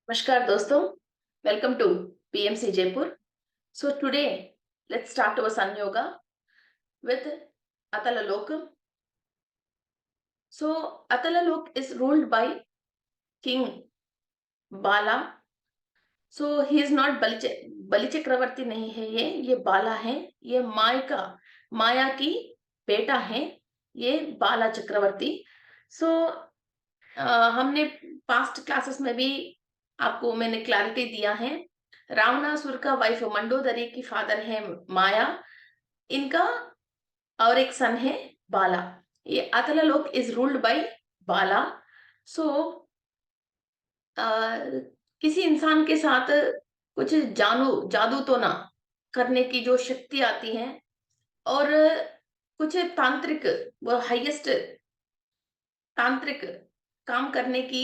Namaskar doston, welcome to PMC Jaipur. So today let's start our Sun Yoga with Atalalok. So Atalalok is ruled by King Bala. So he is not बलि चक्रवर्ती नहीं है, ये बाला है। ये माया की बेटा है, ये बाला चक्रवर्ती। सो हमने पास्ट क्लासेस में भी आपको मैंने क्लैरिटी दिया है। रावणासुर का वाइफ मंडोदरी की फादर है माया, इनका और एक सन है बाला। ये अतलालोक इज रूल्ड बाय बाला। सो किसी इंसान के साथ कुछ जादू तो ना करने की जो शक्ति आती है, और कुछ तांत्रिक, वो हाईएस्ट तांत्रिक काम करने की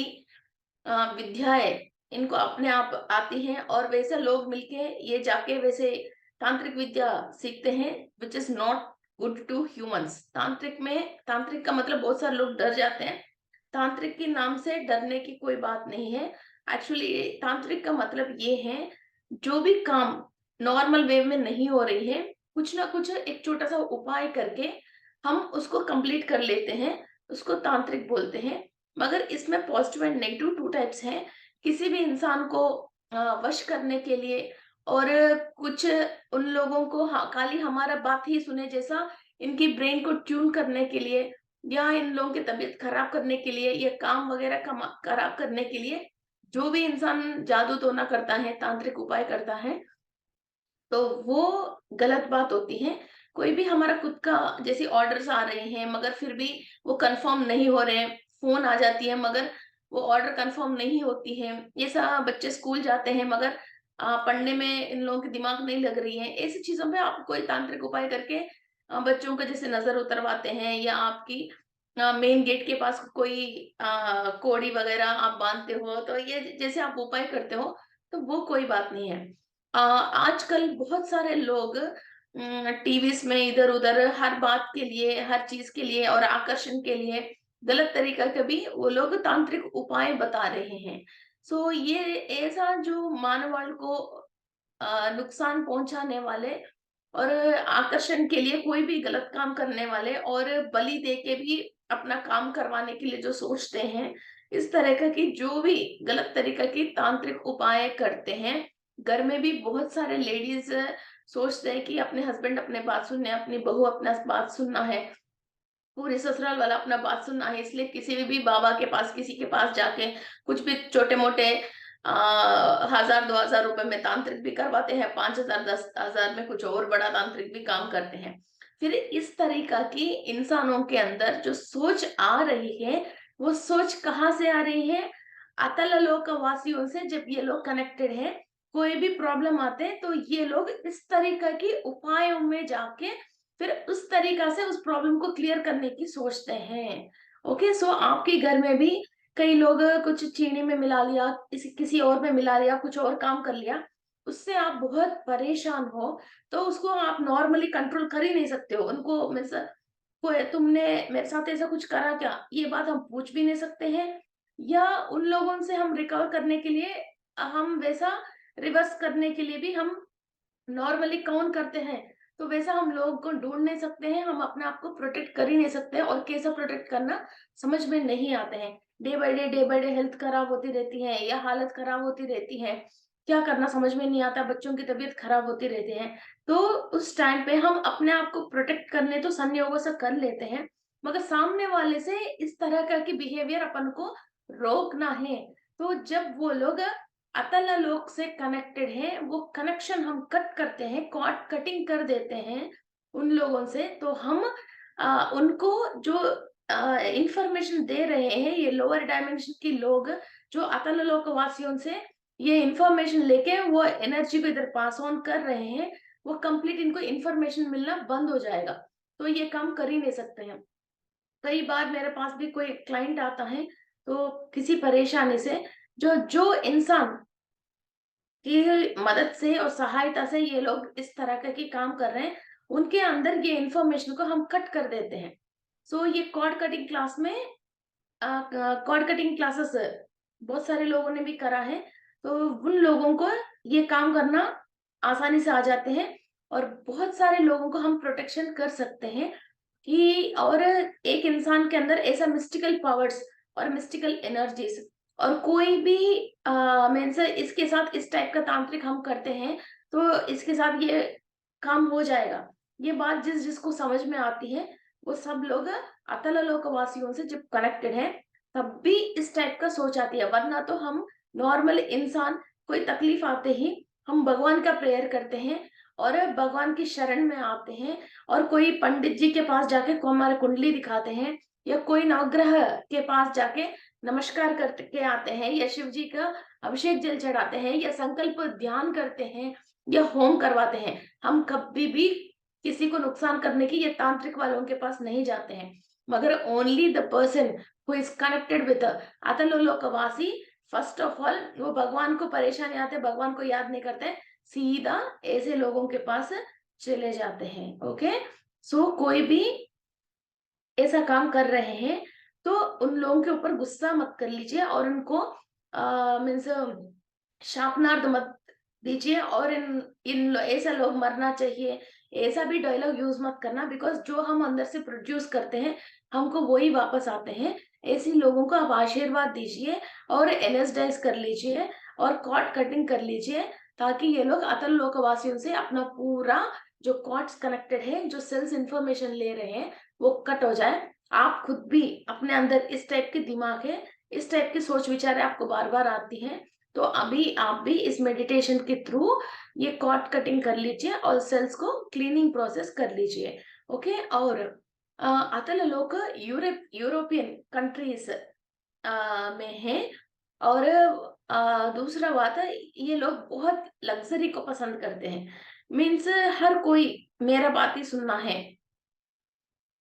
विद्याएं इनको अपने आप आती हैं, और वैसे लोग मिलके ये जाके वैसे तांत्रिक विद्या सीखते हैं, which is not good to humans. तांत्रिक का मतलब बहुत सारे लोग डर जाते हैं। तांत्रिक के नाम से डरने की कोई बात नहीं है। एक्चुअली तांत्रिक का मतलब ये है, जो भी काम नॉर्मल वे में नहीं हो रही है, कुछ ना कुछ एक छोटा सा उपाय करके हम उसको कंप्लीट कर लेते हैं, उसको तांत्रिक बोलते हैं। मगर इसमें positive and negative two types हैं। किसी भी इंसान को वश करने के लिए, और कुछ उन लोगों को खाली हमारा बात ही सुने जैसा इनकी ब्रेन को ट्यून करने के लिए, या इन लोगों की तबीयत खराब करने के लिए, या काम वगैरह खराब करने के लिए जो भी इंसान जादू टोना करता है, तांत्रिक उपाय करता है, तो वो गलत बात होती है। कोई भी हमारा खुद का जैसे ऑर्डर्स आ रहे हैं, मगर फिर भी वो कंफर्म नहीं हो रहे हैं, फोन आ जाती है मगर वो ऑर्डर कंफर्म नहीं होती है। ये सब बच्चे स्कूल जाते हैं मगर पढ़ने में इन लोगों की दिमाग नहीं लग रही है। ऐसी चीजों पे आप कोई तांत्रिक उपाय करके बच्चों का जैसे नजर उतरवाते हैं, या आपकी मेन गेट के पास कोई कोड़ी वगैरह आप बांधते हो, तो ये जैसे आप उपाय करते हो, तो वो कोई बात नहीं है। आजकल बहुत सारे लोग टीवीज में इधर उधर हर बात के लिए, हर चीज के लिए और आकर्षण के लिए गलत तरीका का भी वो लोग तांत्रिक उपाय बता रहे हैं। सो ये ऐसा जो मानवाल को नुकसान पहुंचाने वाले, और आकर्षण के लिए कोई भी गलत काम करने वाले, और बलि दे के भी अपना काम करवाने के लिए जो सोचते हैं, इस तरह का की जो भी गलत तरीका की तांत्रिक उपाय करते हैं। घर में भी बहुत सारे लेडीज सोचते हैं कि अपने हस्बैंड अपने बात सुनने, अपनी बहू अपना बात सुनना है, पूरे ससुराल वाला अपना बात सुनना है, इसलिए किसी भी बाबा के पास, किसी के पास जाके कुछ भी छोटे मोटे 1000-2000 रुपए में तांत्रिक भी करवाते हैं, 5000-10,000 में कुछ और बड़ा तांत्रिक भी काम करते हैं। फिर इस तरीका की इंसानों के अंदर जो सोच आ रही है, वो सोच कहाँ से आ रही है? अतल लोक वासियों से। जब ये लोग कनेक्टेड है, कोई भी प्रॉब्लम आते हैं, तो ये लोग इस तरीका की उपायों में जाके फिर उस तरीका से उस प्रॉब्लम को क्लियर करने की सोचते हैं। ओके, सो आपके घर में भी कई लोग कुछ चीनी में मिला लिया, किसी और में मिला लिया, कुछ और काम कर लिया, उससे आप बहुत परेशान हो, तो उसको आप नॉर्मली कंट्रोल कर ही नहीं सकते हो। उनको कोई तुमने मेरे साथ ऐसा कुछ करा क्या, ये बात हम पूछ भी नहीं सकते हैं। या उन लोगों से हम रिकवर करने के लिए, हम वैसा रिवर्स करने के लिए भी हम नॉर्मली कौन करते हैं, तो वैसा हम लोग को ढूंढ नहीं सकते हैं। हम अपने आप को प्रोटेक्ट कर ही नहीं सकते हैं, और कैसा प्रोटेक्ट करना समझ में नहीं आते हैं। डे बाय डे हेल्थ खराब होती रहती है, या हालत खराब होती रहती है, क्या करना समझ में नहीं आता, बच्चों की तबीयत खराब होती रहती है। तो उस टाइम पे हम अपने आप को प्रोटेक्ट करने तो संयोगों से कर लेते हैं, मगर सामने वाले से इस तरह का की बिहेवियर अपन को रोकना है। तो जब वो लोग अतल लोक से कनेक्टेड है, वो कनेक्शन हम कट करते हैं, कॉर्ड कटिंग कर देते हैं उन लोगों से, तो हम उनको जो इंफॉर्मेशन दे रहे हैं, ये लोअर डायमेंशन के लोग जो अतल लोक वासियों से ये इंफॉर्मेशन लेके वो एनर्जी को इधर पास ऑन कर रहे हैं, वो कंप्लीट इनको इंफॉर्मेशन मिलना बंद हो जाएगा। तो ये काम कर ही नहीं सकते हैं। कई बार मेरे पास भी कोई क्लाइंट आता है, तो किसी परेशानी से, जो जो इंसान की मदद से और सहायता से ये लोग इस तरह का की काम कर रहे हैं, उनके अंदर ये इंफॉर्मेशन को हम कट कर देते हैं। सो ये कॉर्ड कटिंग क्लास में कॉर्ड कटिंग क्लासेस बहुत सारे लोगों ने भी करा है। तो उन लोगों को ये काम करना आसानी से आ जाते हैं, और बहुत सारे लोगों को हम प्रोटेक्शन कर सकते हैं कि, और एक इंसान के अंदर ऐसा मिस्टिकल पावर्स और मिस्टिकल एनर्जीज, और कोई भी मीन्स इसके साथ इस टाइप का तांत्रिक हम करते हैं तो इसके साथ ये काम हो जाएगा। ये बात जिसको समझ में आती है वो सब लोग अतल लोक वासियों से जब कनेक्टेड है तब भी इस टाइप का सोच आती है, वरना तो हम नॉर्मल इंसान कोई तकलीफ आते ही हम भगवान का प्रेयर करते हैं और भगवान की शरण में आते हैं, और कोई पंडित जी के पास जाके को हमारे कुंडली दिखाते हैं, या कोई नवग्रह के पास जाके नमस्कार करके आते हैं, या शिव जी का अभिषेक जल चढ़ाते हैं, या संकल्प ध्यान करते हैं, या होम करवाते हैं। हम कभी भी किसी को नुकसान करने की ये तांत्रिक वालों के पास नहीं जाते हैं, मगर only the person who is connected with अतलोकवासी, फर्स्ट ऑफ ऑल वो भगवान को परेशानी आते, भगवान को याद नहीं करते, सीधा ऐसे लोगों के पास चले जाते हैं। ओके, सो कोई भी ऐसा काम कर रहे हैं तो उन लोगों के ऊपर गुस्सा मत कर लीजिए, और उनको मीन्स शापनार्थ मत दीजिए, और इन इन ऐसा लोग मरना चाहिए ऐसा भी डायलॉग यूज मत करना, बिकॉज जो हम अंदर से प्रोड्यूस करते हैं हमको वही वापस आते हैं। ऐसे लोगों को आप आशीर्वाद दीजिए और एनेस्टाइज कर लीजिए और कॉर्ड कटिंग कर लीजिए, ताकि ये लोग अतल लोकवासियों से अपना पूरा जो कॉर्ड्स कनेक्टेड है, जो सेल्स इंफॉर्मेशन ले रहे हैं वो कट हो जाए। आप खुद भी अपने अंदर इस टाइप के दिमाग है, इस टाइप की सोच विचार आपको बार बार आती है, तो अभी आप भी इस मेडिटेशन के थ्रू ये कॉर्ड कटिंग कर लीजिए और सेल्स को क्लीनिंग प्रोसेस कर लीजिए। ओके, और अतल लोग यूरोपियन कंट्रीज में है, और दूसरा बात है ये लोग बहुत लग्जरी को पसंद करते हैं, मीन्स हर कोई मेरा बात ही सुनना है,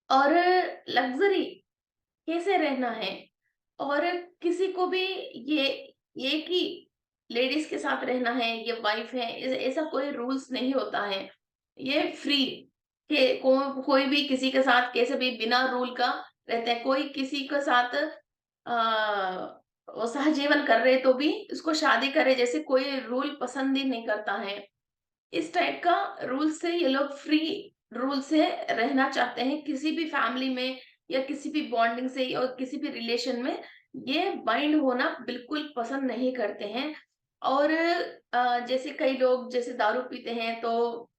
और लग्जरी कैसे रहना है, और किसी को भी ये ये कि लेडीज के साथ रहना है, ये वाइफ है, ऐसा कोई रूल्स नहीं होता है। ये फ्री के कोई भी किसी के साथ कैसे भी बिना रूल का रहते हैं। कोई किसी के साथ वो सहजीवन कर रहे तो भी उसको शादी करे जैसे कोई रूल पसंद ही नहीं करता है। इस टाइप का रूल से ये लोग फ्री रूल से रहना चाहते हैं, किसी भी फैमिली में या किसी भी बॉन्डिंग से और किसी भी रिलेशन में ये बाइंड होना बिल्कुल पसंद नहीं करते हैं। और जैसे कई लोग जैसे दारू पीते हैं तो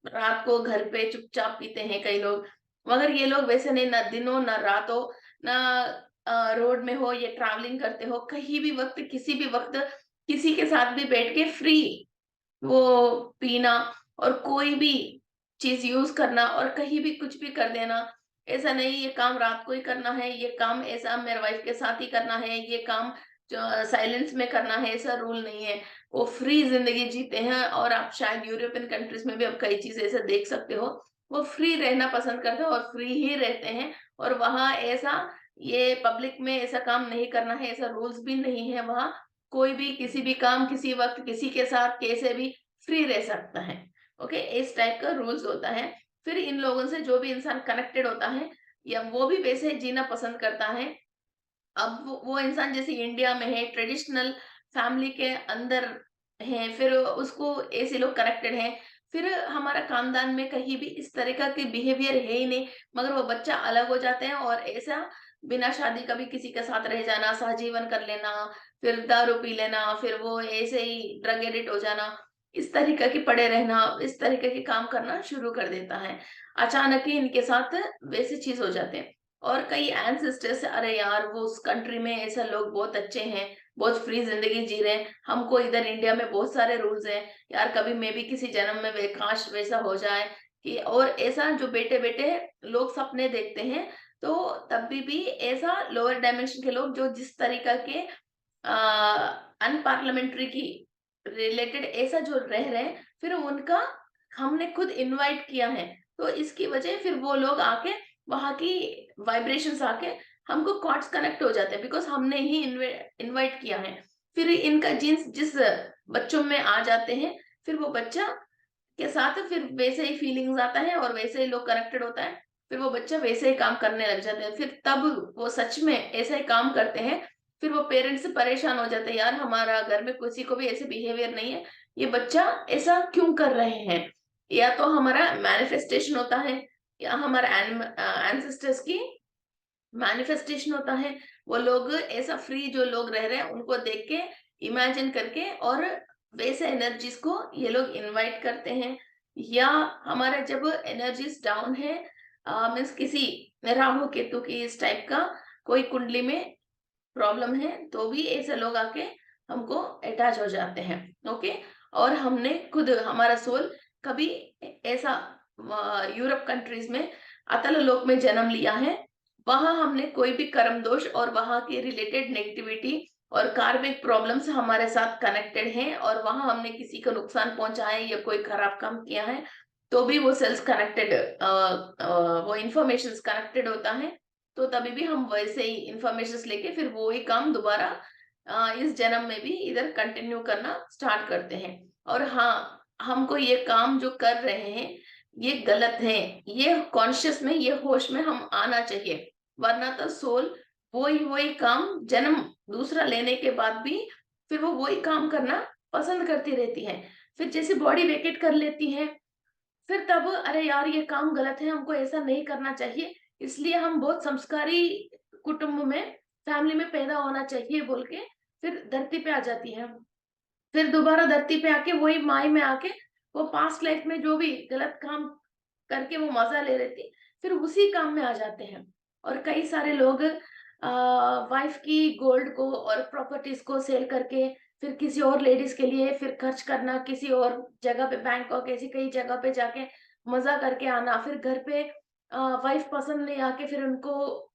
रात को घर पे चुपचाप पीते हैं कई लोग, मगर ये लोग वैसे नहीं, ना दिनों ना रातों, ना रोड में हो, ये ट्रैवलिंग करते हो, कहीं भी वक्त किसी भी वक्त किसी के साथ भी बैठ के फ्री वो पीना और कोई भी चीज़ यूज़ करना और कहीं भी कुछ भी कर देना। ऐसा नहीं ये काम रात को ही करना है, ये काम ऐसा मेरे वाइफ के साथ ही करना है, ये काम जो साइलेंस में करना है, ऐसा रूल नहीं है। वो फ्री ज़िंदगी जीते हैं, और आप शायद यूरोपियन कंट्रीज़ में भी अब कई चीज़ ऐसे देख सकते हो। वो फ्री रहना पसंद करते हैं और फ्री ही रहते हैं, और वहाँ ऐसा ये पब्लिक में ऐसा काम नहीं करना है, ऐसा रूल्स भी नहीं है वहाँ। कोई भी किसी भी काम, किसी वक़्त, किसी के साथ कैसे भी फ्री रह सकता है। ओके, इस टाइप का रूल्स होता है। फिर इन लोगों से जो भी इंसान कनेक्टेड होता है या वो भी वैसे जीना पसंद करता है। अब वो इंसान जैसे इंडिया में है, ट्रेडिशनल फैमिली के अंदर है, फिर उसको ऐसे लोग कनेक्टेड हैं। फिर हमारा खानदान में कहीं भी इस तरीका के बिहेवियर है ही नहीं, मगर वो बच्चा अलग हो जाते हैं और ऐसा बिना शादी का भी किसी के साथ रह जाना, सहजीवन कर लेना, फिर दारू पी लेना, फिर वो ऐसे ही ड्रग एडिक्ट हो जाना, इस तरीके के पड़े रहना, इस तरीके के काम करना शुरू कर देता है। अचानक ही इनके साथ वैसी चीज़ हो जाते हैं। और कई एंसेस्टर्स, अरे यार वो उस कंट्री में ऐसा लोग बहुत अच्छे हैं, बहुत फ्री जिंदगी जी रहे हैं, हमको इधर इंडिया में बहुत सारे रूल्स हैं, यार कभी मैं भी किसी जन्म में वे काश वैसा हो जाए कि, और ऐसा जो बेटे बेटे लोग सपने देखते हैं। तो तभी भी ऐसा लोअर डायमेंशन के लोग जो जिस तरीका के अनपार्लियामेंट्री की रिलेटेड ऐसा जो रह रहे हैं, फिर उनका हमने खुद इनवाइट किया है, तो इसकी वजह फिर वो लोग आके वहाँ की वाइब्रेशंस आके हमको कॉर्ड्स कनेक्ट हो जाते हैं, बिकॉज़ हमने ही इनवाइट किया है। फिर इनका जीन्स जिस बच्चों में आ जाते हैं, फिर वो बच्चा के साथ फिर वैसे ही फीलिंग्स आता है और वैसे ही लोग कनेक्टेड होता है। फिर वो बच्चा वैसे ही काम करने लग जाते हैं। फिर तब वो सच में ऐसा ही काम करते हैं फिर वो पेरेंट्स परेशान हो जाते हैं, यार हमारा घर में किसी को भी ऐसे बिहेवियर नहीं है, ये बच्चा ऐसा क्यों कर रहे हैं। या तो हमारा मैनिफेस्टेशन होता है, या हमारा एंसेस्टर्स की मैनिफेस्टेशन होता है। वो लोग ऐसा फ्री जो लोग रह रहे हैं उनको देख के इमेजिन करके, और वैसे एनर्जीज को ये लोग इनवाइट करते हैं। या हमारा जब एनर्जीज डाउन है, मीन्स किसी राहु केतु की इस टाइप का कोई कुंडली में प्रॉब्लम है, तो भी ऐसे लोग आके हमको अटैच हो जाते हैं। ओके। और हमने खुद, हमारा सोल कभी ऐसा यूरोप कंट्रीज में अतल लोक में जन्म लिया है, वहां हमने कोई भी कर्म दोष और वहां के रिलेटेड नेगेटिविटी और कार्मिक प्रॉब्लम्स हमारे साथ कनेक्टेड हैं, और वहां हमने किसी को नुकसान पहुंचाया है या कोई खराब काम किया है, तो भी वो सेल्स कनेक्टेड, वो इंफॉर्मेशन कनेक्टेड होता है। तो तभी भी हम वैसे ही इंफॉर्मेशन लेके फिर वो ही काम दोबारा इस जन्म में भी इधर कंटिन्यू करना स्टार्ट करते हैं। और हाँ, हमको ये काम जो कर रहे हैं ये गलत है, ये कॉन्शियस में, ये होश में हम आना चाहिए। वरना तो सोल वही वही काम जन्म दूसरा लेने के बाद भी फिर वो वही काम करना पसंद करती रहती है। फिर जैसे बॉडी वेकेट कर लेती है, फिर तब अरे यार ये काम गलत है, हमको ऐसा नहीं करना चाहिए, इसलिए हम बहुत संस्कारी कुटुंब में, फैमिली में पैदा होना चाहिए बोल के फिर धरती पे आ जाती है। फिर दोबारा धरती पे आके वही माई में आके वो पास्ट लाइफ में जो भी गलत काम करके वो मजा ले रही थी, फिर उसी काम में आ जाते हैं। और कई सारे लोग वाइफ की गोल्ड को और प्रॉपर्टीज को सेल करके फिर किसी और लेडीज के लिए फिर खर्च करना, किसी और जगह पे, बैंकॉक ऐसी कई जगह पे जाके मजा करके आना, फिर घर पे वाइफ पसंद नहीं आके फिर उनको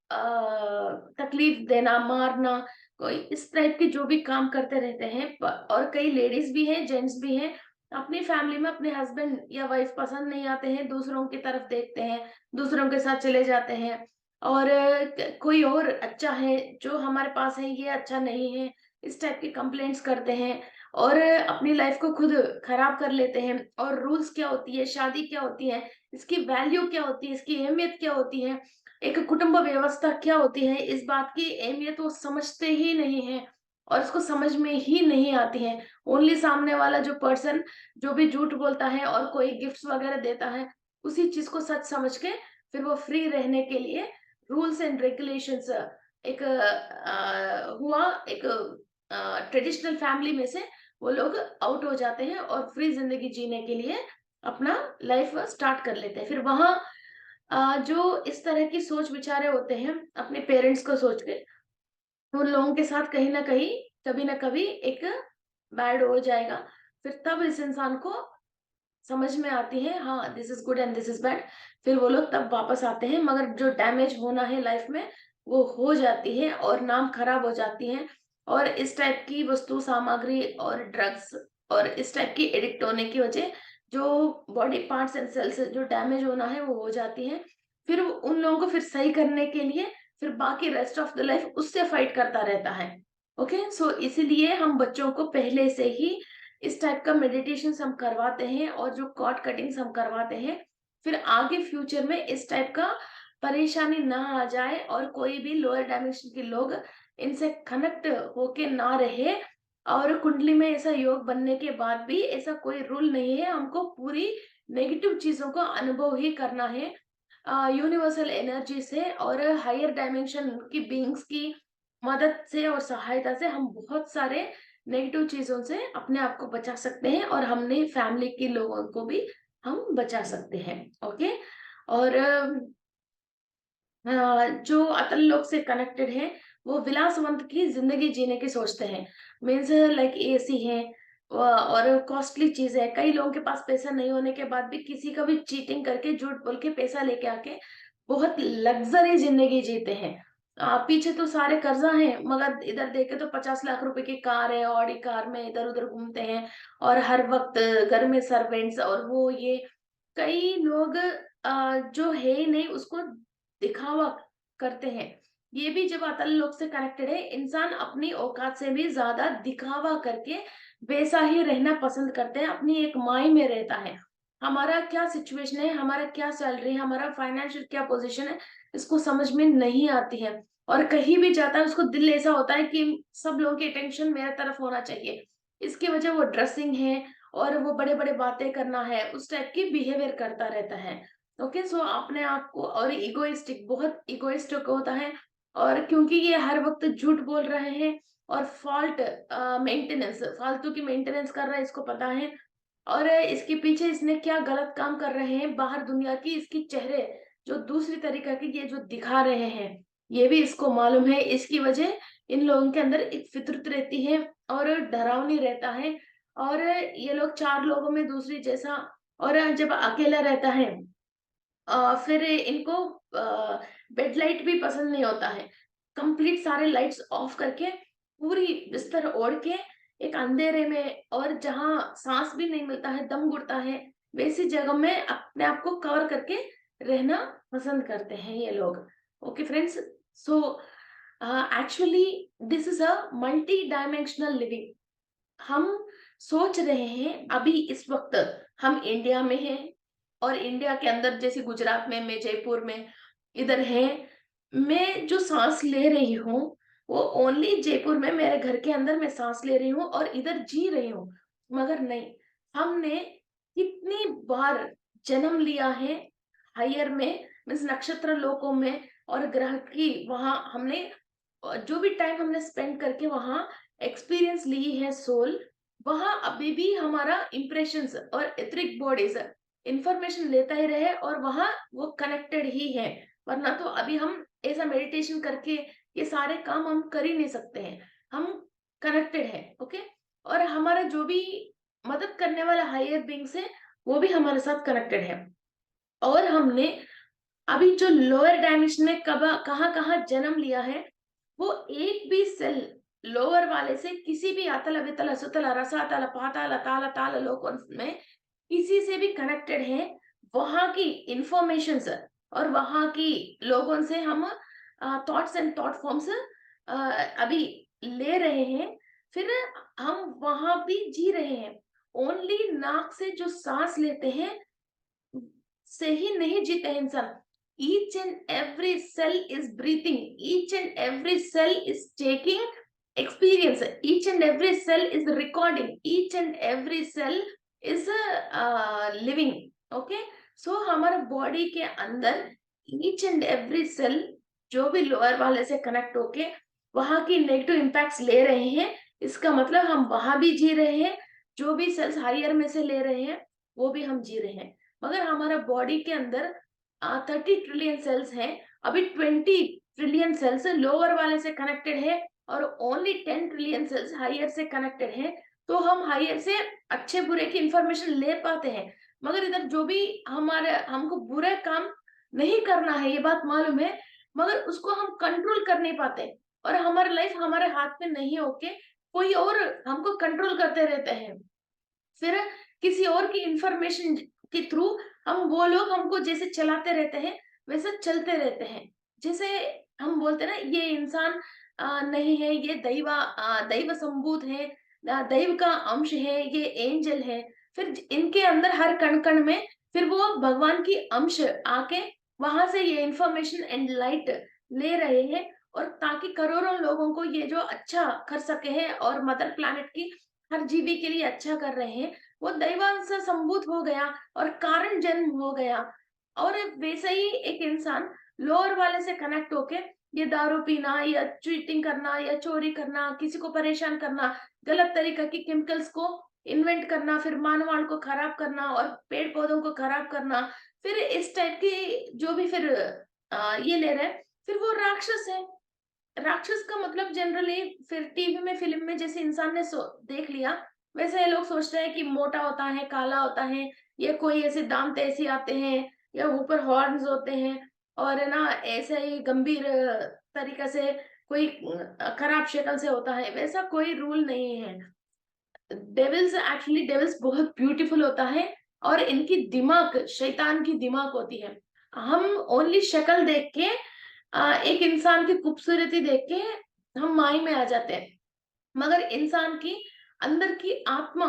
तकलीफ देना, मारना, कोई इस टाइप के जो भी काम करते रहते हैं। और कई लेडीज भी हैं, जेंट्स भी हैं, अपनी फैमिली में अपने हस्बैंड या वाइफ पसंद नहीं आते हैं, दूसरों की तरफ देखते हैं, दूसरों के साथ चले जाते हैं, और कोई और अच्छा है जो हमारे पास है ये अच्छा नहीं है, इस टाइप की कंप्लेंट्स करते हैं, और अपनी लाइफ को खुद खराब कर लेते हैं। और रूल्स क्या होती है, शादी क्या होती है, इसकी वैल्यू क्या होती है, इसकी अहमियत क्या होती है, एक कुटुंब व्यवस्था क्या होती है, इस बात की अहमियत वो समझते ही नहीं है, और इसको समझ में ही नहीं आती है। ओनली सामने वाला जो पर्सन जो भी झूठ बोलता है और कोई गिफ्ट्स वगैरह देता है, उसी चीज को सच समझ के फिर वो फ्री रहने के लिए रूल्स एंड रेगुलेशंस, एक हुआ एक ट्रेडिशनल फैमिली में से वो लोग आउट हो जाते हैं और फ्री जिंदगी जीने के लिए अपना लाइफ स्टार्ट कर लेते हैं। फिर वहां जो इस तरह की सोच विचारे होते हैं अपने पेरेंट्स को सोच के, उन लोगों के साथ कहीं ना कहीं, कभी ना कभी एक बैड हो जाएगा। फिर तब इस इंसान को समझ में आती है, हाँ this is good and this is bad. फिर वो लोग तब वापस आते हैं, मगर जो डैमेज होना है लाइफ में वो हो जाती है, और नाम खराब हो जाती है। और इस टाइप की वस्तु सामग्री और ड्रग्स और इस टाइप की एडिक्ट होने की वजह जो बॉडी पार्ट्स एंड सेल्स जो डैमेज होना है वो हो जाती है। फिर उन लोगों को फिर सही करने के लिए फिर बाकी रेस्ट ऑफ द लाइफ उससे फाइट करता रहता है। ओके, सो इसीलिए हम बच्चों को पहले से ही इस टाइप का मेडिटेशन हम करवाते हैं, और जो कॉर्ड कटिंग्स हम करवाते हैं, फिर आगे फ्यूचर में इस टाइप का परेशानी ना आ जाए, और कोई भी लोअर डायमेंशन के लोग इनसे कनेक्ट होके ना रहे। और कुंडली में ऐसा योग बनने के बाद भी ऐसा कोई रूल नहीं है, हमको पूरी नेगेटिव चीजों का अनुभव ही करना है यूनिवर्सल एनर्जी से, और हायर डायमेंशन की बीइंग्स की मदद से और सहायता से हम बहुत सारे नेगेटिव चीजों से अपने आप को बचा सकते हैं, और हमने फैमिली के लोगों को भी हम बचा सकते हैं। ओके। और जो अतल लोक से कनेक्टेड है वो विलासवंत की जिंदगी जीने की सोचते हैं। मीन्स लाइक एसी है, और कॉस्टली चीज है। कई लोगों के पास पैसा नहीं होने के बाद भी किसी का भी चीटिंग करके, झूठ बोल के पैसा लेके आके बहुत लग्जरी जिंदगी जीते हैं। पीछे तो सारे कर्जा है, मगर इधर देखे तो 50 लाख रुपए की कार है, ऑडी कार में इधर उधर घूमते हैं, और हर वक्त घर में सर्वेंट्स और वो ये। कई लोग जो है ही नहीं उसको दिखावा करते हैं। ये भी जब अतल लोक से कनेक्टेड है, इंसान अपनी औकात से भी ज्यादा दिखावा करके वैसा ही रहना पसंद करते हैं, अपनी एक माई में रहता है। हमारा क्या सिचुएशन है, हमारा क्या सैलरी, हमारा फाइनेंशियल क्या पोजीशन है, इसको समझ में नहीं आती है। और कहीं भी जाता है उसको दिल ऐसा होता है कि सब लोगों की अटेंशन मेरे तरफ होना चाहिए। इसकी वजह वो ड्रेसिंग है और वो बड़े-बड़े बातें करना है, उस टाइप की बिहेवियर करता रहता है। ओके, सो अपने आप को और इगोइस्टिक, बहुत इगोइस्टिक होता है। और क्योंकि ये हर वक़्त झूठ बोल रहे हैं और मेंटेनेंस, फालतू की मेंटेनेंस कर रहा है, इसको पता है। और इसके पीछे इसने क्या गलत काम कर रहे हैं बाहर दुनिया की, इसकी चेहरे जो दूसरी तरीका के ये जो दिखा रहे हैं, ये भी इसको मालूम है। इसकी वजह इन लोगों के अंदर एक फितरत रहती है और डरावनी रहता है। और ये लोग 4 लोगों में दूसरी जैसा, और जब अकेला रहता है फिर इनको बेड लाइट भी पसंद नहीं होता है। कंप्लीट सारे लाइट्स ऑफ करके पूरी बिस्तर ओढ़ के एक अंधेरे में, और जहाँ सांस भी नहीं मिलता है, दम घुटता है, वैसी जगह में अपने आप को कवर करके रहना पसंद करते हैं ये लोग। Okay friends, so actually this is a multi dimensional living. हम सोच रहे हैं अभी इस वक्त हम इंडिया में हैं, और इंडिया के अंदर जैसे गुजरात में, मैं जयपुर में इधर है, मैं जो सांस ले रही हूँ वो ओनली जयपुर में मेरे घर के अंदर मैं सांस ले रही हूँ और इधर जी रही हूँ। मगर नहीं, हमने कितनी बार जन्म लिया है हायर में, मीन्स नक्षत्र लोकों में, और ग्रह की वहां हमने जो भी टाइम हमने स्पेंड करके वहां एक्सपीरियंस ली है सोल, वहां अभी भी हमारा इम्प्रेशंस और एथरिक बॉडीज इंफॉर्मेशन लेता ही रहे और वहां वो कनेक्टेड ही है। वरना तो अभी हम ऐसा मेडिटेशन करके ये सारे काम हम कर ही नहीं सकते हैं। हम कनेक्टेड है। ओके, और हमारा जो भी मदद करने वाला हायर बींग्स है वो भी हमारे साथ कनेक्टेड है। और हमने अभी जो लोअर डायमेंशन में कब कहाँ कहाँ जन्म लिया है, वो एक भी सेल लोअर वाले से किसी भी अतल वितल सुतल रसातल पाताल ताल ताल लोक में किसी से भी कनेक्टेड है। वहां की इंफॉर्मेशंस और वहां की लोगों से हम थॉट्स एंड थॉट फॉर्म्स अभी ले रहे हैं। फिर हम वहां भी जी रहे हैं। ओनली नाक से जो सांस लेते हैं से ही नहीं जीते हैं इंसान। Each and every cell is breathing, each and every cell is taking experience, each and every cell is recording, each and every cell is living. Okay, so हमारे बॉडी के अंदर each and every cell जो भी lower वाले से connect होके वहां की नेगेटिव इम्पैक्ट्स ले रहे हैं, इसका मतलब हम वहां भी जी रहे हैं। जो भी सेल्स हायर में से ले रहे हैं वो भी हम जी रहे हैं। मगर हमारा बॉडी के अंदर 30 ट्रिलियन सेल्स हैं, अभी 20 ट्रिलियन सेल्स लोअर वाले से कनेक्टेड है और ओनली 10 ट्रिलियन सेल्स हायर से कनेक्टेड है। तो हम हायर से अच्छे बुरे की इंफॉर्मेशन ले पाते हैं। मगर इधर जो भी हमारे हमको बुरा काम नहीं करना है, ये बात मालूम है, मगर उसको हम कंट्रोल कर नहीं पाते। और हमारी लाइफ हमारे हाथ में नहीं होके कोई और हमको कंट्रोल करते रहते हैं। फिर किसी और की इंफॉर्मेशन के थ्रू हम, वो लोग हमको जैसे चलाते रहते हैं वैसे चलते रहते हैं। जैसे हम बोलते हैं ना, ये इंसान नहीं है, ये दैव संभूत है, दैव का अंश है, ये एंजल है। फिर इनके अंदर हर कण कण में फिर वो भगवान की अंश आके वहां से ये इंफॉर्मेशन एंड लाइट ले रहे हैं, और ताकि करोड़ों लोगों को ये जो अच्छा कर सके हैं और मदर प्लैनेट की हर जीवी के लिए अच्छा कर रहे हैं। वो दैवांश से संभूत हो गया और कारण जन्म हो गया। और वैसे ही एक इंसान लोअर वाले से कनेक्ट होके ये दारू पीना या चीटिंग करना या चोरी करना, किसी को परेशान करना, गलत तरीका की केमिकल्स को इन्वेंट करना, फिर मानवाड़ को खराब करना और पेड़ पौधों को खराब करना, फिर इस टाइप की जो भी फिर ये ले रहे हैं, फिर वो राक्षस है। राक्षस का मतलब जनरली फिर टीवी में, फिल्म में जैसे इंसान ने देख लिया, वैसे ये लोग सोचते हैं कि मोटा होता है, काला होता है, या कोई ऐसे दांत ऐसे आते हैं, या ऊपर हॉर्न्स होते हैं, और है ना ऐसे ही गंभीर तरीका से कोई खराब शक्ल से होता है। वैसा कोई रूल नहीं है। डेविल्स बहुत ब्यूटीफुल होता है, और इनकी दिमाग शैतान की दिमाग होती है। हम ओनली शक्ल देख के एक इंसान की खूबसूरती देख के हम माई में आ जाते हैं। मगर इंसान की अंदर की आत्मा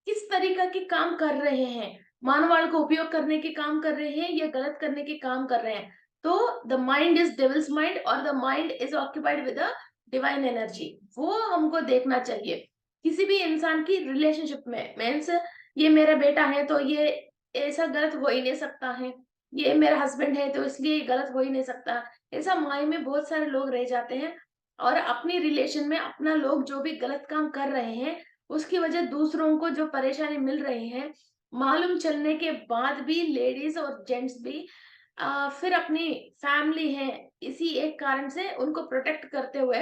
किस तरीका के काम कर रहे हैं, मानवाड़ को उपयोग करने के काम कर रहे हैं या गलत करने के काम कर रहे हैं, तो the mind is devil's mind और the mind is occupied with the divine energy, वो हमको देखना चाहिए। किसी भी इंसान की रिलेशनशिप में मीन्स ये मेरा बेटा है तो ये ऐसा गलत हो ही नहीं सकता है, ये मेरा हस्बैंड है तो इसलिए ये गलत हो ही नहीं सकता, ऐसा माइंड में बहुत सारे लोग रह जाते हैं। और अपनी रिलेशन में अपना लोग जो भी गलत काम कर रहे हैं उसकी वजह दूसरों को जो परेशानी मिल रही है, मालूम चलने के बाद भी लेडीज और जेंट्स भी फिर अपनी फैमिली है इसी एक कारण से उनको प्रोटेक्ट करते हुए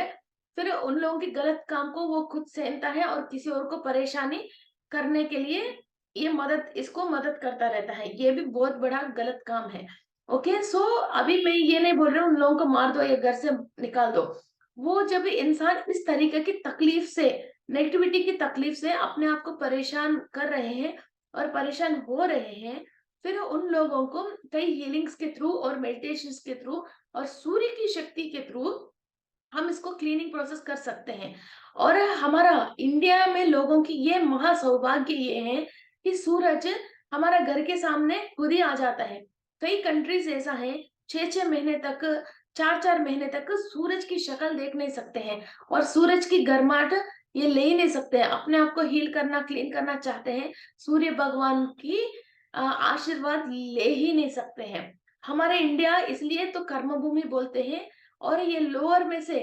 फिर उन लोगों के गलत काम को वो खुद सहनता है और किसी और को परेशानी करने के लिए ये मदद इसको मदद करता रहता है, ये भी बहुत बड़ा गलत काम है। ओके सो अभी मैं ये नहीं बोल रही हूँ उन लोगों को मार दो या घर से निकाल दो। वो जब इंसान इस तरीके की तकलीफ से, नेगेटिविटी की तकलीफ से अपने आप को परेशान कर रहे हैं और परेशान हो रहे हैं, फिर उन लोगों को कई हीलिंग्स के थ्रू और मेडिटेशंस के थ्रू और सूर्य की शक्ति के थ्रू हम इसको क्लीनिंग प्रोसेस कर सकते हैं। और हमारा इंडिया में लोगों की ये महा सौभाग्य ये है कि सूरज हमारा घर के सामने खुद ही आ जाता है। कई कंट्रीज ऐसा है 6-6 महीने तक, 4-4 महीने तक सूरज की शक्ल देख नहीं सकते हैं और सूरज की गर्माहट ये ले ही नहीं सकते हैं। अपने आप को हील करना, क्लीन करना चाहते हैं, सूर्य भगवान की आशीर्वाद ले ही नहीं सकते हैं। हमारे इंडिया इसलिए तो कर्म भूमि बोलते हैं। और ये लोअर में से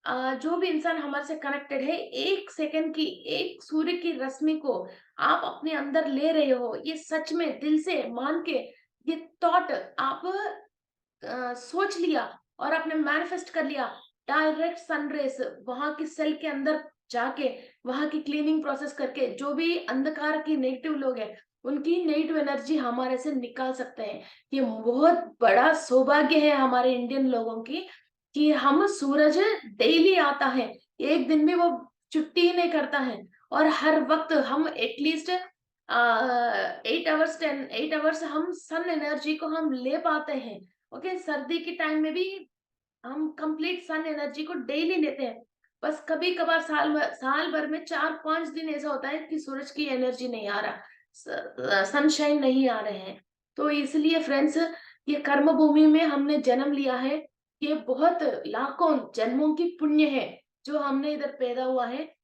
जो भी इंसान हमारे से कनेक्टेड है, 1 सेकंड की, एक सूर्य की रश्मि को आप अपने अंदर ले रहे हो, ये सच में दिल से मान के ये थॉट आप सोच लिया और आपने मैनिफेस्ट कर लिया, डायरेक्ट सनरेज वहां की सेल के अंदर जाके वहां की क्लीनिंग प्रोसेस करके जो भी अंधकार की नेगेटिव लोग हैं उनकी नेगेटिव एनर्जी हमारे से निकाल सकते हैं। ये बहुत बड़ा सौभाग्य है हमारे इंडियन लोगों की कि हम सूरज डेली आता है, एक दिन भी वो छुट्टी ही नहीं करता है। और हर वक्त हम एटलीस्ट 8 आवर्स हम सन एनर्जी को हम ले पाते हैं। ओके सर्दी के टाइम में भी हम कंप्लीट सन एनर्जी को डेली लेते हैं। बस कभी कभार साल भर में 4-5 दिन ऐसा होता है कि सूरज की एनर्जी नहीं आ रहा, सनशाइन नहीं आ रहे हैं। तो इसलिए फ्रेंड्स ये कर्म भूमि में हमने जन्म लिया है, ये बहुत लाखों जन्मों की पुण्य है जो हमने इधर पैदा हुआ है।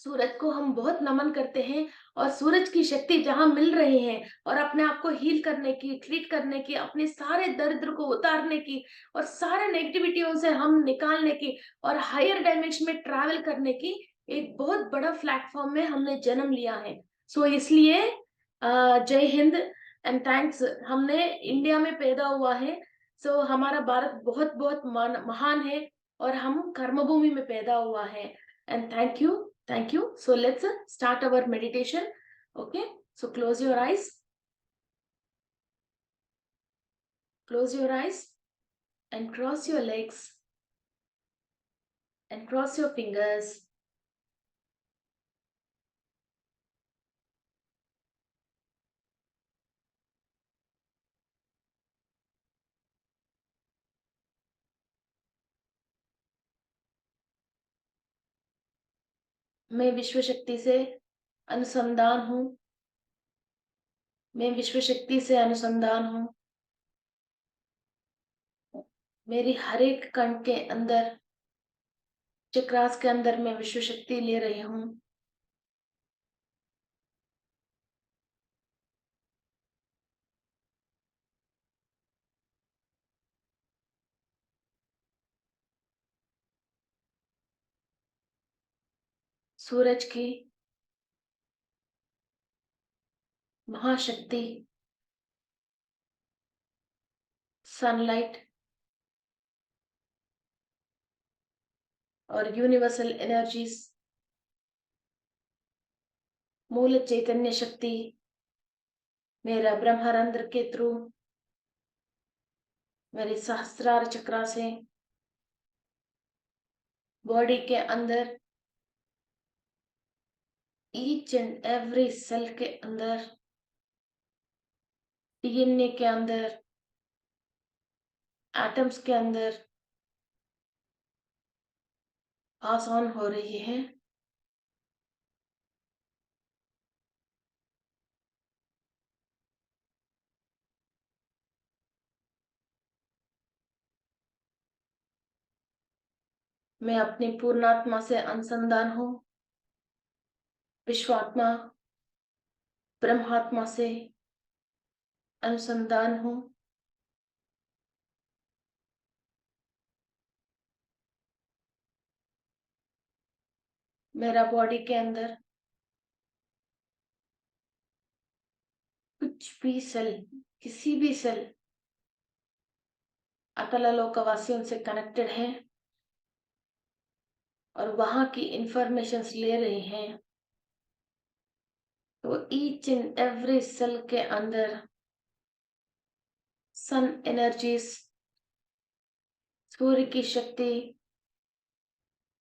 सूरज को हम बहुत नमन करते हैं और सूरज की शक्ति जहाँ मिल रही है और अपने आप को हील करने की, ट्रीट करने की, अपने सारे दरिद्र को उतारने की और सारे नेगेटिविटियों से हम निकालने की और हायर डायमेंशन में ट्रैवल करने की एक बहुत बड़ा प्लेटफॉर्म में हमने जन्म लिया है। सो इसलिए जय हिंद एंड थैंक्स, हमने इंडिया में पैदा हुआ है। सो हमारा भारत बहुत बहुत महान है और हम कर्मभूमि में पैदा हुआ है। And thank you, thank you. So let's start our meditation. Okay. So close your eyes and cross your legs and cross your fingers. मैं विश्व शक्ति से अनुसंधान हूँ, मैं विश्व शक्ति से अनुसंधान हूँ। मेरी हर एक कण के अंदर, चक्रास के अंदर मैं विश्व शक्ति ले रही हूँ। सूरज की महाशक्ति, सनलाइट और यूनिवर्सल एनर्जीज, मूल चैतन्य शक्ति मेरा ब्रह्मारंध्र के थ्रू मेरे सहस्त्रार चक्रा से बॉडी के अंदर, ईच एंड एवरी सेल के अंदर, डीएनए के अंदर, एटम्स के अंदर पास ऑन हो रही है। मैं अपनी पूर्णात्मा से अनुसंधान हूँ, विश्वात्मा, ब्रह्मात्मा से अनुसंधान हूँ। मेरा बॉडी के अंदर कुछ भी सेल, किसी भी सेल अतलालोकवासियों से कनेक्टेड है और वहां की इंफॉर्मेशंस ले रहे हैं। तो ईच एंड एवरी सेल के अंदर सन एनर्जीज, सूर्य की शक्ति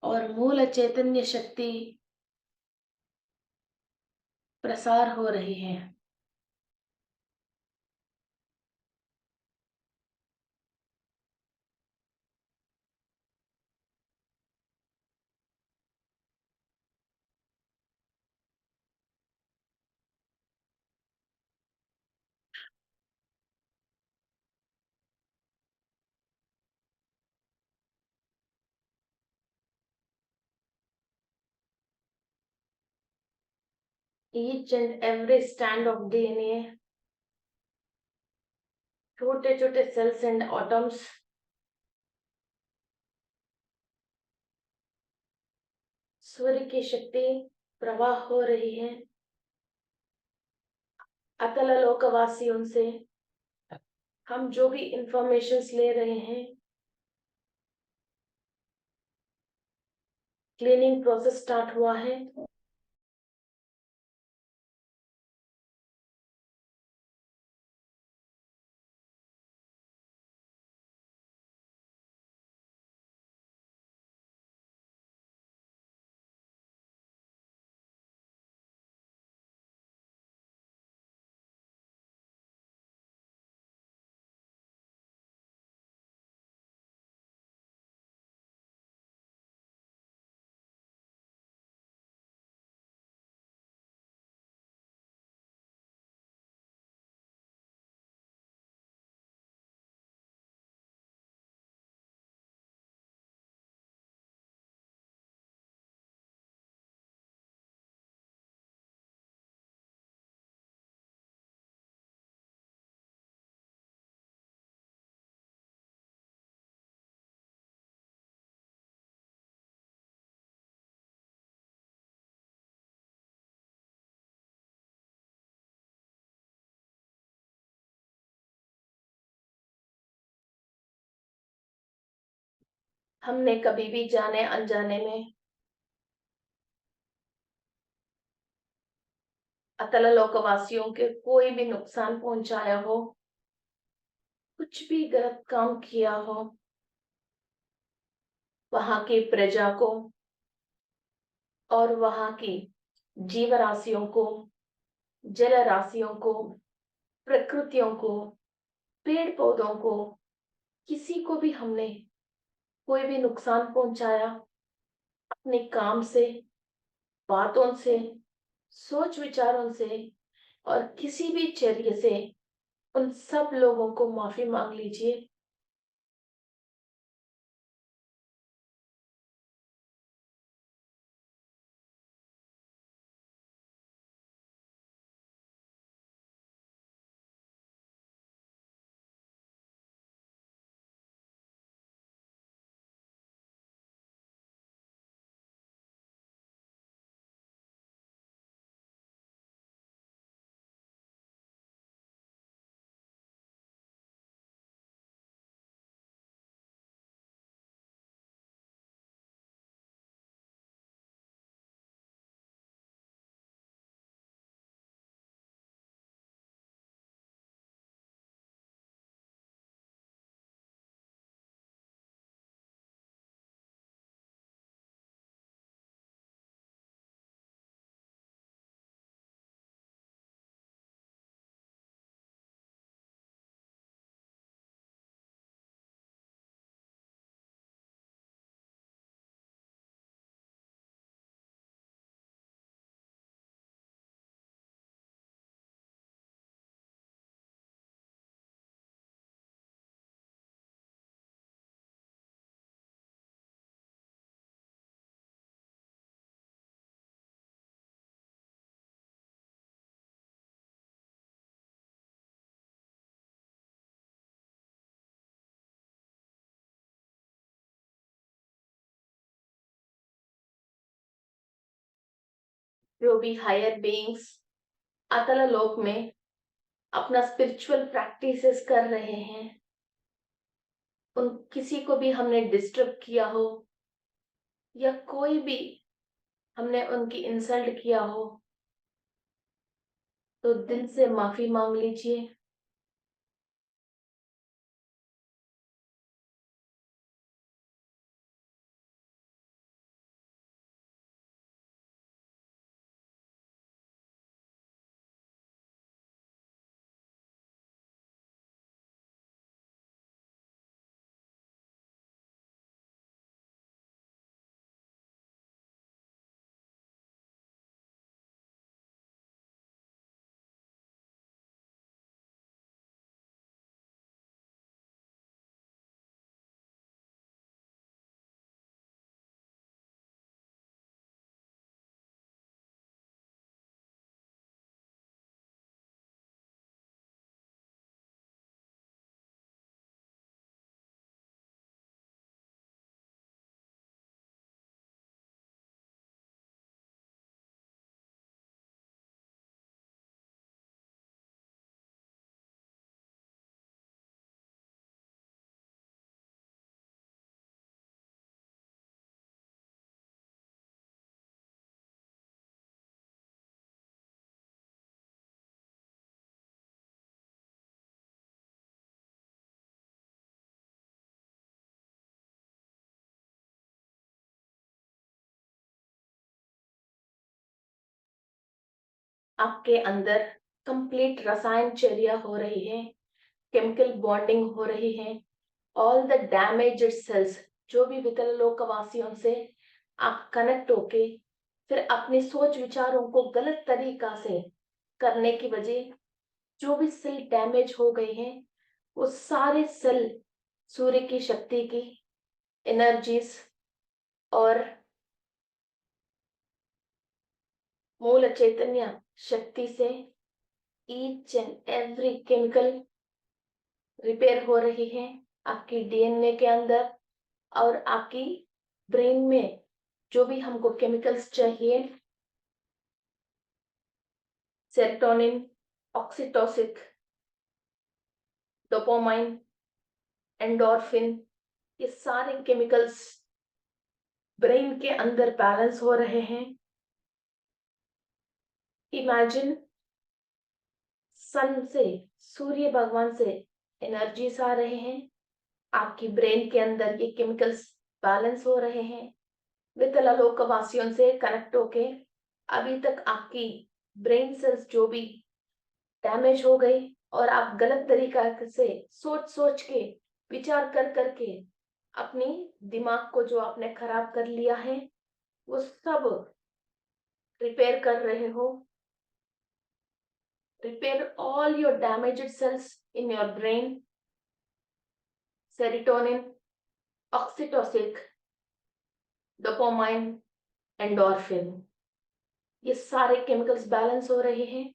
और मूल चैतन्य शक्ति प्रसार हो रही है। Each and every stand of DNA, छोटे छोटे सेल्स एंड एटम्स सूर्य की शक्ति प्रवाह हो रही है। अतलालोकवासियों से हम जो भी इंफॉर्मेशंस ले रहे हैं, क्लीनिंग प्रोसेस स्टार्ट हुआ है। हमने कभी भी जाने अनजाने में अतलालोकवासियों के कोई भी नुकसान पहुंचाया हो, कुछ भी गलत काम किया हो, वहां की प्रजा को और वहां की जीव राशियों को, जल राशियों को, प्रकृतियों को, पेड़ पौधों को, किसी को भी हमने कोई भी नुकसान पहुंचाया अपने काम से, बातों से, सोच विचारों से और किसी भी जरिए से, उन सब लोगों को माफी मांग लीजिए। जो भी हायर बीइंग्स अतल लोक में अपना स्पिरिचुअल प्रैक्टिसेस कर रहे हैं, उन किसी को भी हमने डिस्टर्ब किया हो या कोई भी हमने उनकी इंसल्ट किया हो, तो दिल से माफी मांग लीजिए। आपके अंदर कंप्लीट रसायन चर्या हो रही है, केमिकल बॉन्डिंग हो रही है। ऑल द डैमेज्ड सेल्स, जो भी विकल लोकवासियों से आप कनेक्ट होके फिर अपने सोच विचारों को गलत तरीका से करने की वजह जो भी सेल डैमेज हो गए हैं, वो सारे सेल सूर्य की शक्ति की एनर्जीज और मूल चैतन्य शक्ति से each and every chemical repair हो रही है आपकी डीएनए के अंदर। और आपकी ब्रेन में जो भी हमको केमिकल्स चाहिए, सेरोटोनिन, ऑक्सीटोसिन, डोपामाइन, एंडोर्फिन, ये सारे केमिकल्स ब्रेन के अंदर बैलेंस हो रहे हैं। इमेजिन सन से, सूर्य भगवान से एनर्जीज आ रहे हैं, आपकी ब्रेन के अंदर ये केमिकल्स बैलेंस हो रहे हैं। विकल लोकवासियों से कनेक्ट होके अभी तक आपकी ब्रेन सेल्स जो भी डैमेज हो गई और आप गलत तरीका से सोच सोच के विचार कर करके अपनी दिमाग को जो आपने खराब कर लिया है, वो सब रिपेयर कर रहे हो। Repair all your damaged cells in your brain, serotonin, oxytocin, dopamine, endorphin, ये सारे केमिकल्स बैलेंस हो रहे हैं।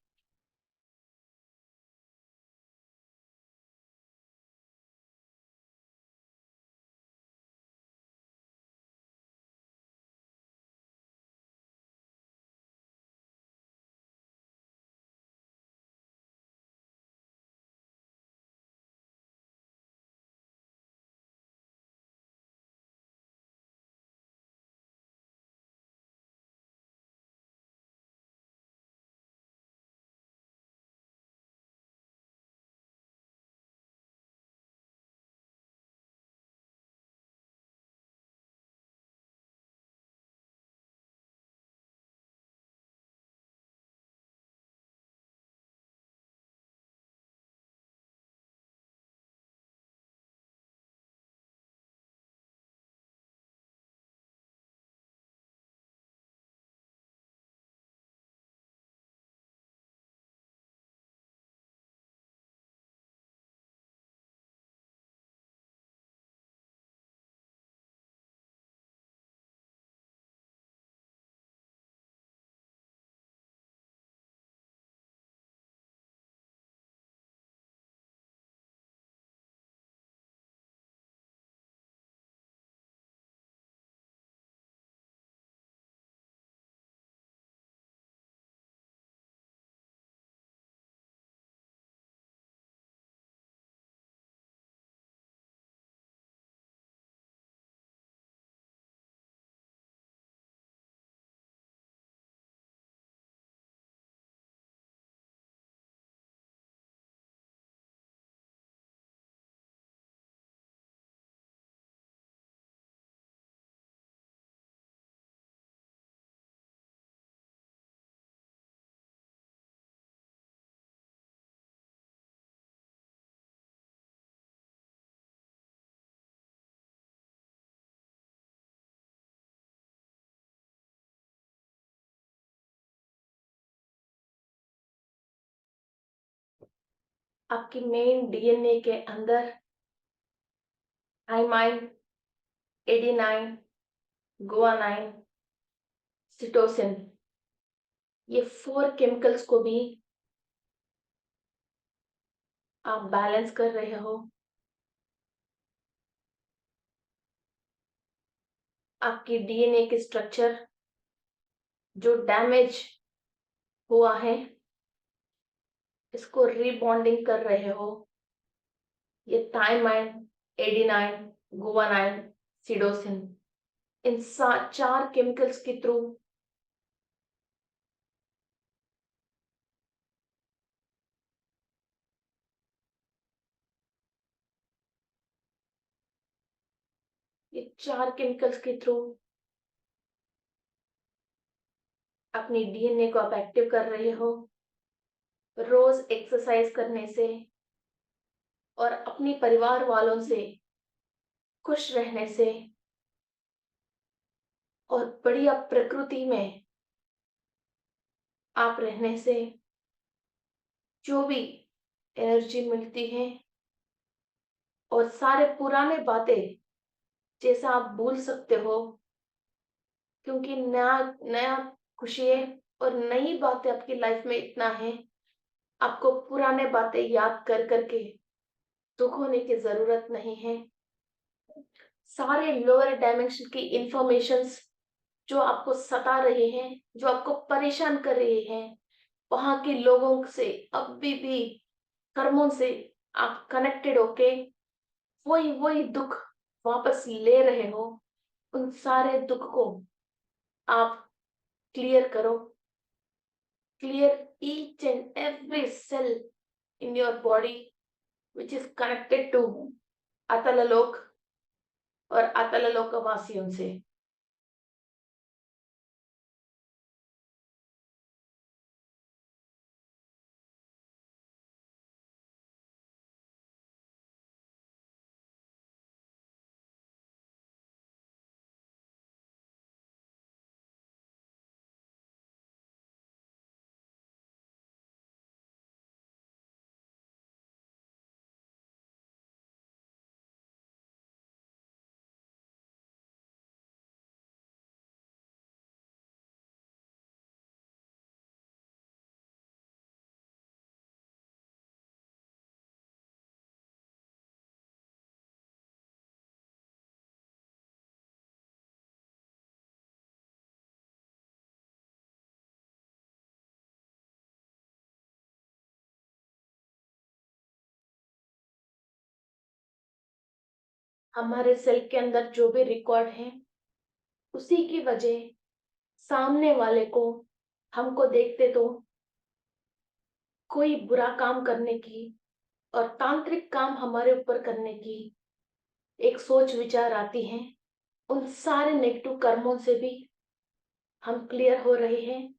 आपकी मेन डीएनए के अंदर थाइमाइन, एडेनाइन, गुआनाइन, सिटोसिन, ये 4 केमिकल्स को भी आप बैलेंस कर रहे हो। आपकी डीएनए के स्ट्रक्चर जो डैमेज हुआ है, इसको रीबॉन्डिंग कर रहे हो। ये थाइमाइन, एडेनाइन, गुआनाइन, सिटोसिन, इन 4 केमिकल्स के थ्रू ये 4 केमिकल्स के थ्रू अपनी डीएनए को आप एक्टिव कर रहे हो। रोज एक्सरसाइज करने से और अपनी परिवार वालों से खुश रहने से और बढ़िया प्रकृति में आप रहने से जो भी एनर्जी मिलती है और सारे पुराने बातें जैसा आप भूल सकते हो, क्योंकि नया नया खुशी है और नई बातें आपकी लाइफ में इतना है, आपको पुराने बातें याद कर करके दुख होने की जरूरत नहीं है। सारे लोअर डायमेंशन की इंफॉर्मेशंस जो आपको सता रहे हैं, जो आपको परेशान कर रहे हैं, वहां के लोगों से अभी भी कर्मों से आप कनेक्टेड होके वही वही दुख वापस ले रहे हो। उन सारे दुख को आप क्लियर करो। Clear each and every cell in your body which is connected to Atalalok और अतललोक वासियों से। हमारे सेल के अंदर जो भी रिकॉर्ड है, उसी की वजह सामने वाले को, हमको देखते तो कोई बुरा काम करने की और तांत्रिक काम हमारे ऊपर करने की एक सोच विचार आती है। उन सारे नेगेटिव कर्मों से भी हम क्लियर हो रहे हैं।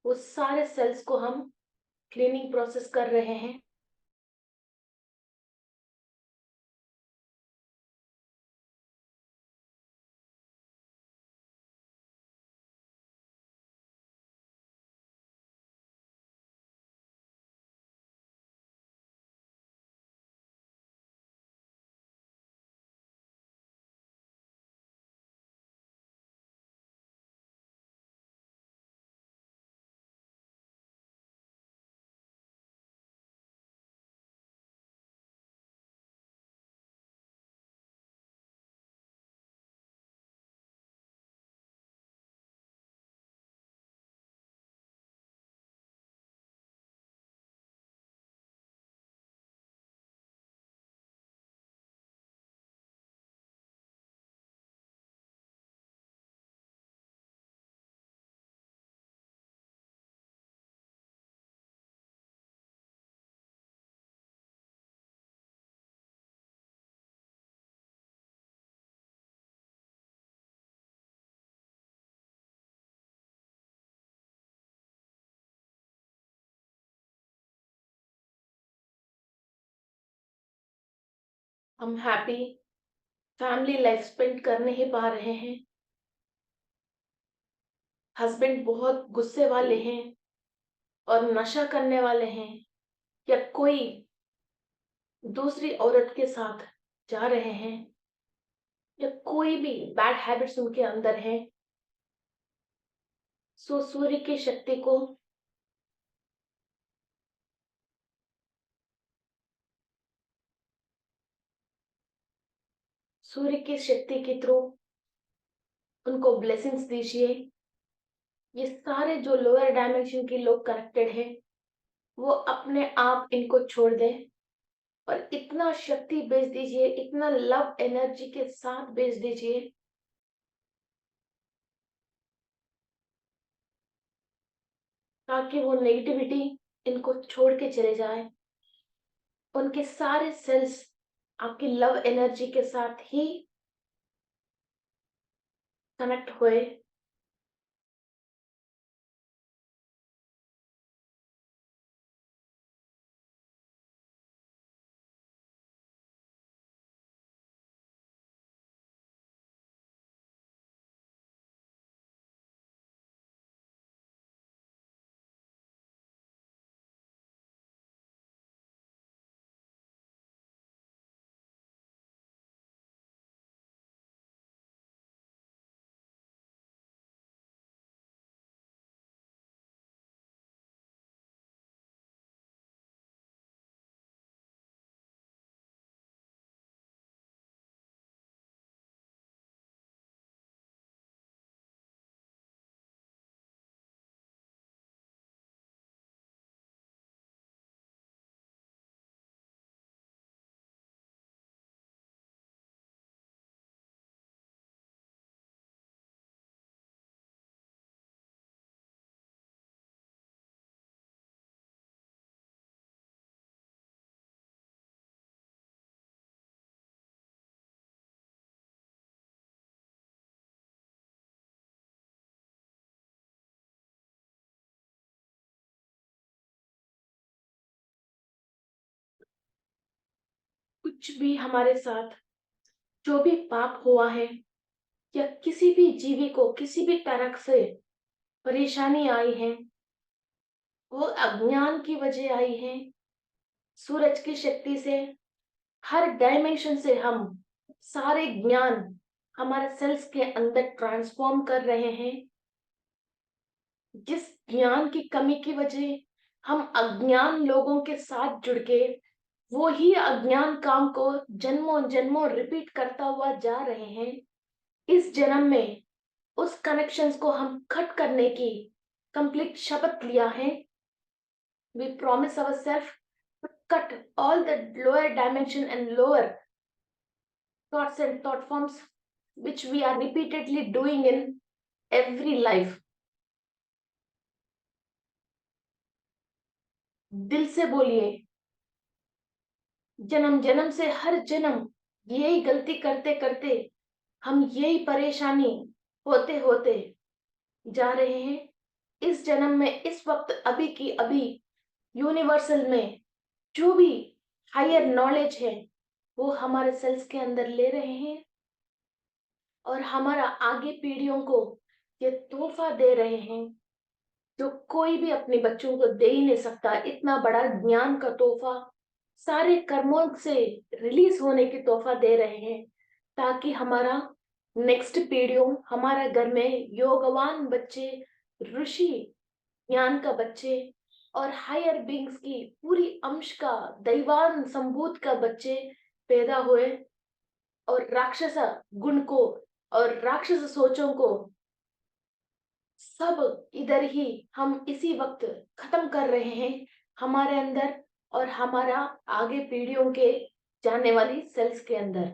वो सारे सेल्स को हम क्लीनिंग प्रोसेस कर रहे हैं। हम हैप्पी फैमिली लाइफ स्पेंड कर नहीं पा रहे हैं। हस्बैंड बहुत गुस्से वाले हैं और नशा करने वाले हैं, या कोई दूसरी औरत के साथ जा रहे हैं या कोई भी बैड हैबिट्स उनके अंदर हैं, सो सूर्य की शक्ति को सूर्य की शक्ति के थ्रू उनको ब्लेसिंग्स दीजिए। ये सारे जो लोअर डायमेंशन के लोग कनेक्टेड हैं, वो अपने आप इनको छोड़ दें और इतना शक्ति भेज दीजिए, इतना लव एनर्जी के साथ भेज दीजिए, ताकि वो नेगेटिविटी इनको छोड़ के चले जाए। उनके सारे सेल्स आपकी लव एनर्जी के साथ ही कनेक्ट हुए। कुछ भी हमारे साथ जो भी पाप हुआ है या किसी भी जीवी को किसी भी तरह से परेशानी आई है, वो अज्ञान की वजह आई है। सूरज की शक्ति से हर डायमेंशन से हम सारे ज्ञान हमारे सेल्स के अंदर ट्रांसफॉर्म कर रहे हैं। जिस ज्ञान की कमी की वजह हम अज्ञान लोगों के साथ जुड़ के वो ही अज्ञान काम को जन्मों जन्मों रिपीट करता हुआ जा रहे हैं। इस जन्म में उस कनेक्शंस को हम कट करने की कंप्लीट शपथ लिया है। We promise ourselves to cut all the lower dimension and lower thoughts and thought forms which we are repeatedly doing in every life. दिल से बोलिए, जन्म जन्म से हर जन्म यही गलती करते करते हम यही परेशानी होते होते जा रहे हैं। इस जन्म में इस वक्त अभी की अभी यूनिवर्सल में जो भी हायर नॉलेज है वो हमारे सेल्स के अंदर ले रहे हैं और हमारा आगे पीढ़ियों को ये तोहफा दे रहे हैं जो कोई भी अपने बच्चों को दे ही नहीं सकता। इतना बड़ा ज्ञान का तोहफा सारे कर्मों से रिलीज होने की तोहफा दे रहे हैं, ताकि हमारा नेक्स्ट पीढ़ियों हमारा घर में योगवान बच्चे, ऋषि ज्ञान का बच्चे और हायर बींग्स की पूरी अंश का दैवान संभूत का बच्चे पैदा हुए और राक्षस गुण को और राक्षस सोचों को सब इधर ही हम इसी वक्त खत्म कर रहे हैं हमारे अंदर और हमारा आगे पीढ़ियों के जाने वाली सेल्स के अंदर।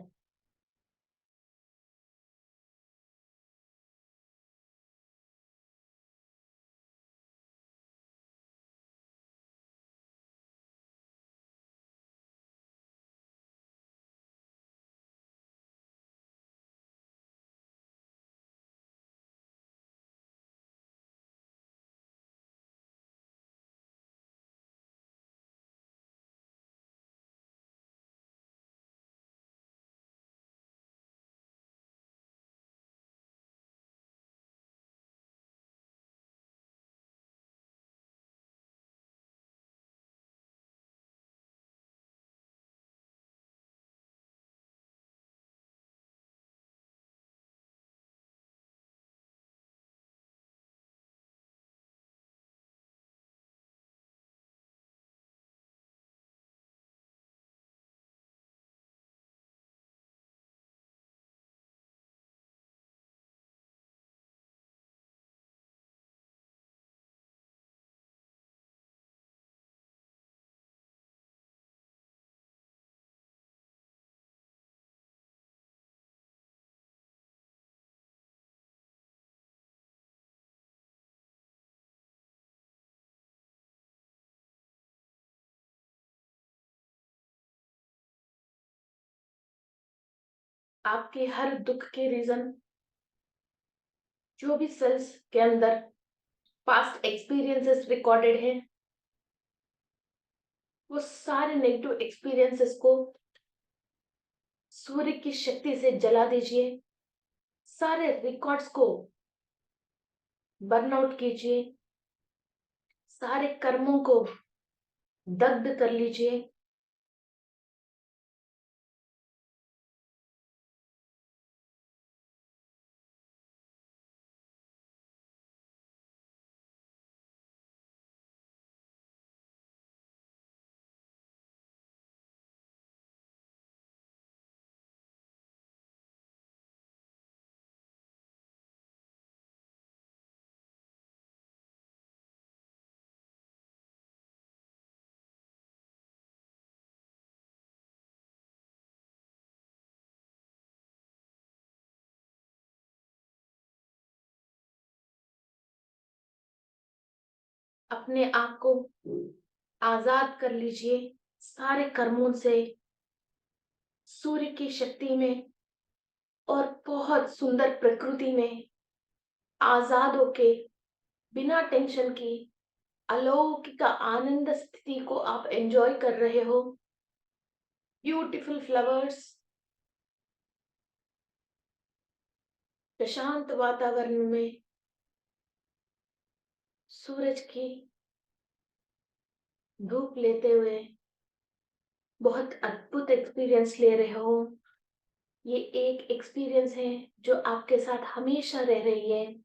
आपके हर दुख के रीजन, जो भी सेल्स के अंदर पास्ट एक्सपीरियंसेस रिकॉर्डेड हैं, वो सारे नेगेटिव एक्सपीरियंसेस को सूर्य की शक्ति से जला दीजिए। सारे रिकॉर्ड्स को बर्न आउट कीजिए। सारे कर्मों को दग्ध कर लीजिए। अपने आप को आजाद कर लीजिए सारे कर्मों से, सूर्य की शक्ति में और बहुत सुंदर प्रकृति में आजाद होके, बिना टेंशन की अलौकिक आनंद स्थिति को आप एंजॉय कर रहे हो। ब्यूटीफुल फ्लावर्स, प्रशांत वातावरण में सूरज की धूप लेते हुए बहुत अद्भुत एक्सपीरियंस ले रहे हो। ये एक एक्सपीरियंस है जो आपके साथ हमेशा रह रही है,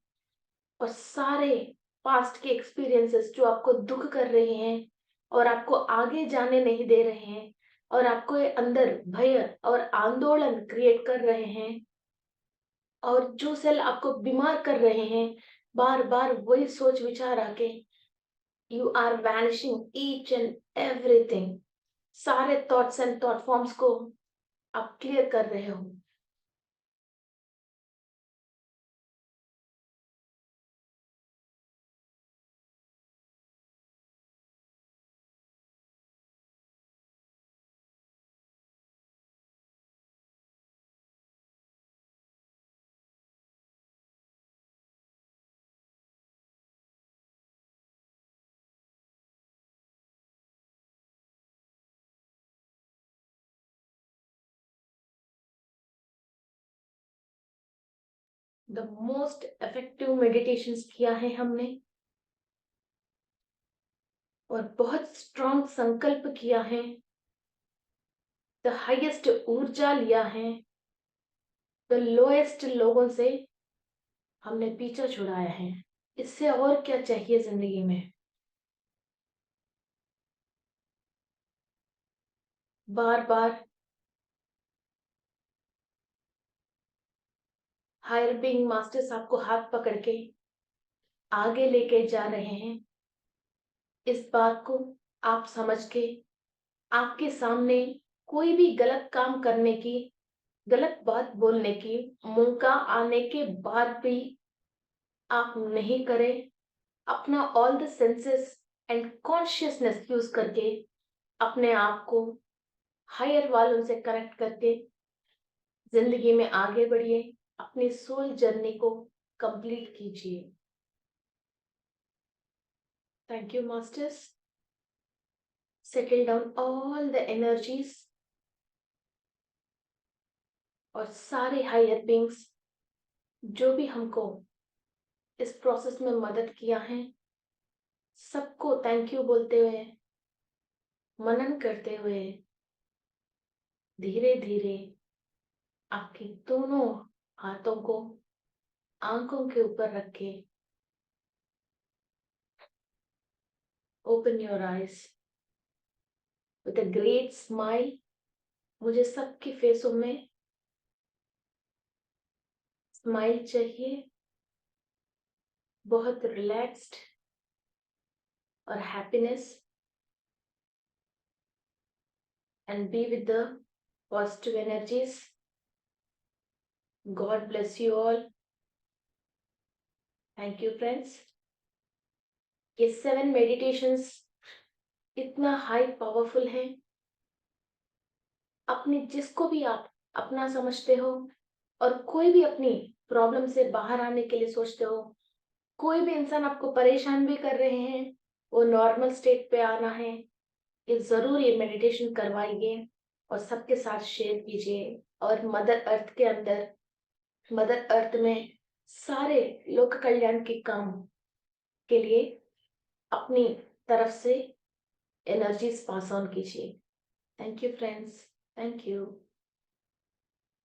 और सारे पास्ट के एक्सपीरियंसेस जो आपको दुख कर रहे हैं और आपको आगे जाने नहीं दे रहे हैं और आपको ये अंदर भय और आंदोलन क्रिएट कर रहे हैं, और जो सेल आपको बीमार कर रहे हैं, बार बार वही सोच विचार आके, you are vanishing each and everything. सारे थॉट्स एंड थॉट फॉर्म्स को आप क्लियर कर रहे हो। द मोस्ट इफेक्टिव मेडिटेशंस किया है हमने, और बहुत स्ट्रॉन्ग संकल्प किया है, द हाईएस्ट ऊर्जा लिया है, द लोएस्ट लोगों से हमने पीछा छुड़ाया है। इससे और क्या चाहिए जिंदगी में। बार बार हायर बीइंग मास्टर्स आपको हाथ पकड़ के आगे लेके जा रहे हैं। इस बात को आप समझ के, आपके सामने कोई भी गलत काम करने की, गलत बात बोलने की मौका आने के बाद भी आप नहीं करें। अपना all the senses and consciousness use करके अपने आप को हायर वालों से कनेक्ट करके जिंदगी में आगे बढ़िए। अपनी सोल जर्नी को कंप्लीट कीजिए। Thank you masters. Settle down all the energies, और सारे हायर बींग्स जो भी हमको इस प्रोसेस में मदद किया है, सबको थैंक यू बोलते हुए, मनन करते हुए, धीरे धीरे आपके दोनों हाथों को आंखों के ऊपर रख के open your eyes with a great smile. मुझे सबके फेसों में स्माइल चाहिए, बहुत रिलैक्स्ड और happiness, and be with the positive energies. God bless you all. Thank you friends. ये 7 मेडिटेशंस इतना हाई पावरफुल है। अपने जिसको भी आप अपना समझते हो और कोई भी अपनी प्रॉब्लम से बाहर आने के लिए सोचते हो, कोई भी इंसान आपको परेशान भी कर रहे हैं, वो नॉर्मल स्टेट पे आना है, ये ज़रूर ये मेडिटेशन करवाइए और सबके साथ शेयर कीजिए। और मदर अर्थ के अंदर, मदर अर्थ में सारे लोक कल्याण के काम के लिए अपनी तरफ से एनर्जीज पास ऑन कीजिए। Thank you friends, thank you.